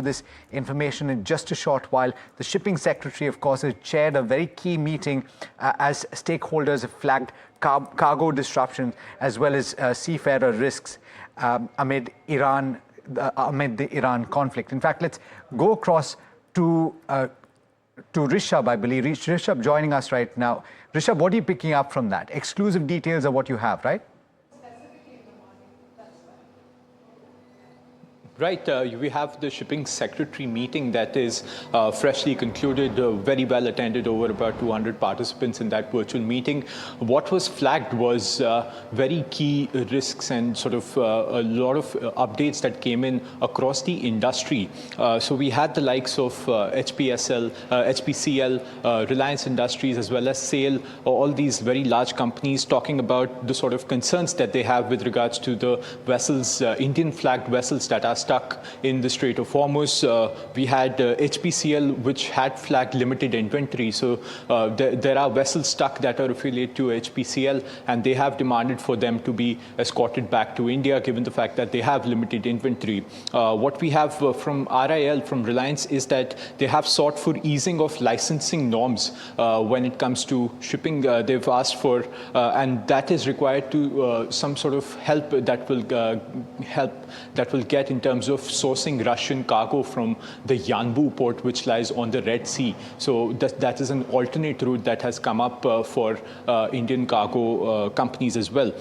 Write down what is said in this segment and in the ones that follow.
this information in just a short while. The Shipping Secretary, of course, has chaired a very key meeting as stakeholders have flagged cargo disruptions as well as seafarer risks amid the Iran conflict. In fact, let's go across to Rishabh, I believe. Rishabh joining us right now. Rishabh, what are you picking up from that? Exclusive details of what you have, right? Right, we have the Shipping Secretary meeting that is freshly concluded, very well attended, over about 200 participants in that virtual meeting. What was flagged was very key risks and sort of a lot of updates that came in across the industry. So we had the likes of HPCL, Reliance Industries, as well as SAIL, all these very large companies talking about the sort of concerns that they have with regards to the vessels, Indian flagged vessels that are stuck in the Strait of Hormuz. We had HPCL, which had flagged limited inventory. So there are vessels stuck that are affiliated to HPCL, and they have demanded for them to be escorted back to India, given the fact that they have limited inventory. What we have from RIL, from Reliance, is that they have sought for easing of licensing norms when it comes to shipping. They've asked for, and that is required to some sort of help that will get in terms of sourcing Russian cargo from the Yanbu port, which lies on the Red Sea. So that is an alternate route that has come up for Indian cargo companies as well.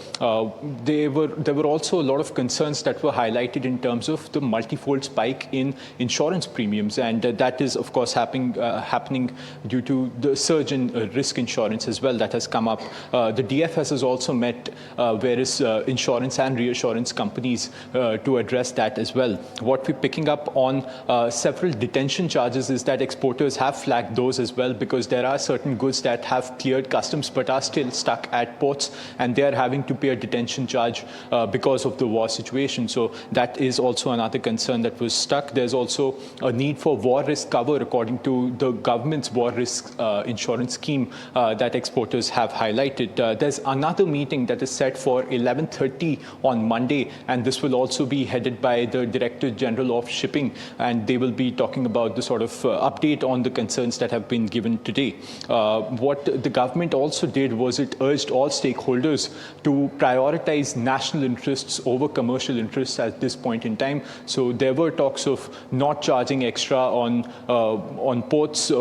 There were also a lot of concerns that were highlighted in terms of the multifold spike in insurance premiums, and that is, of course, happening due to the surge in risk insurance as well that has come up. The DFS has also met various insurance and reassurance companies to address that as well. What we're picking up on several detention charges is that exporters have flagged those as well, because there are certain goods that have cleared customs but are still stuck at ports, and they are having to pay a detention charge because of the war situation. So that is also another concern that was stuck. There's also a need for war risk cover according to the government's war risk insurance scheme that exporters have highlighted. There's another meeting that is set for 11:30 on Monday, and this will also be headed by the Director General of Shipping, and they will be talking about the sort of update on the concerns that have been given today. What the government also did was it urged all stakeholders to prioritize national interests over commercial interests at this point in time. So there were talks of not charging extra on ports,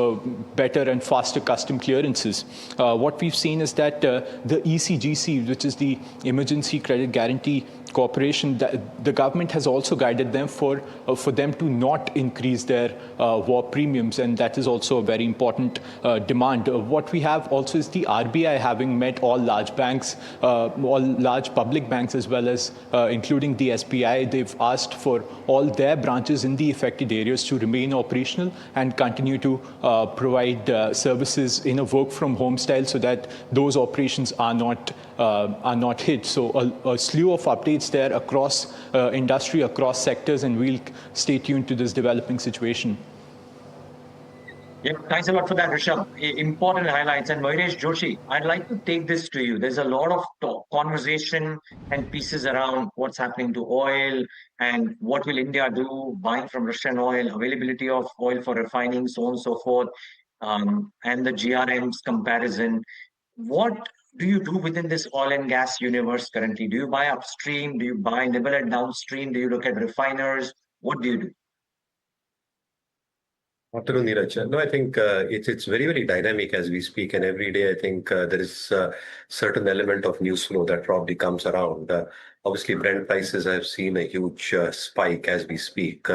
better and faster custom clearances. What we've seen is that the ECGC, which is the Emergency Credit Guarantee Corporation, the government has also guided them for them to not increase their war premiums, and that is also a very important demand. What we have also is the RBI having met all large banks, all large public banks, as well as including the SBI. They've asked for all their branches in the affected areas to remain operational and continue to provide services in a work from home style, so that those operations are not hit. So a slew of updates there across industry, across sectors, and we'll stay tuned to this developing situation. Yeah, thanks a lot for that, Rishabh. Important highlights. And Moiresh Joshi, I'd like to take this to you. There's a lot of conversation and pieces around what's happening to oil and what will India do, buying from Russian oil, availability of oil for refining, so on and so forth, and the GRM's comparison. What do you do within this oil and gas universe currently? Do you buy upstream? Do you buy nibble at downstream? Do you look at refiners? What do you do? Afternoon, Neeraj. No, I think it's very, very dynamic as we speak, and every day I think there is a certain element of news flow that probably comes around. Obviously, Brent prices have seen a huge spike as we speak.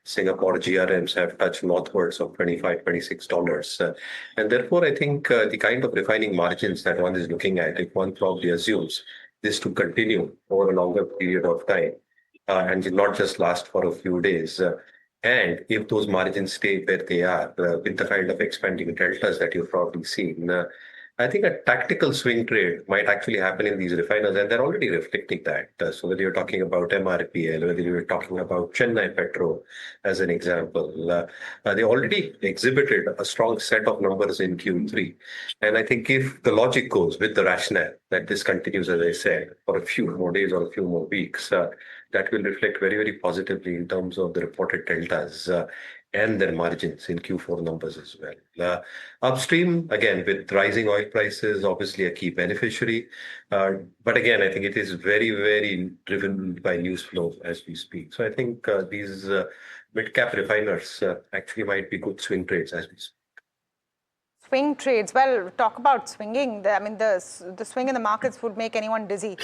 Singapore GRMs have touched northwards of $25, $26. And therefore, I think the kind of refining margins that one is looking at, if one probably assumes this to continue over a longer period of time, and not just last for a few days, and if those margins stay where they are, with the kind of expanding deltas that you've probably seen, I think a tactical swing trade might actually happen in these refiners, and they're already reflecting that. So whether you're talking about MRPL, whether you're talking about Chennai Petro, as an example, they already exhibited a strong set of numbers in Q3. And I think if the logic goes with the rationale that this continues, as I said, for a few more days or a few more weeks, that will reflect very, very positively in terms of the reported deltas and their margins in Q4 numbers as well. Upstream, again, with rising oil prices, obviously a key beneficiary. But again, I think it is very, very driven by news flow as we speak. So I think these mid-cap refiners actually might be good swing trades as we speak. Swing trades. Well, talk about swinging. I mean, the swing in the markets would make anyone dizzy.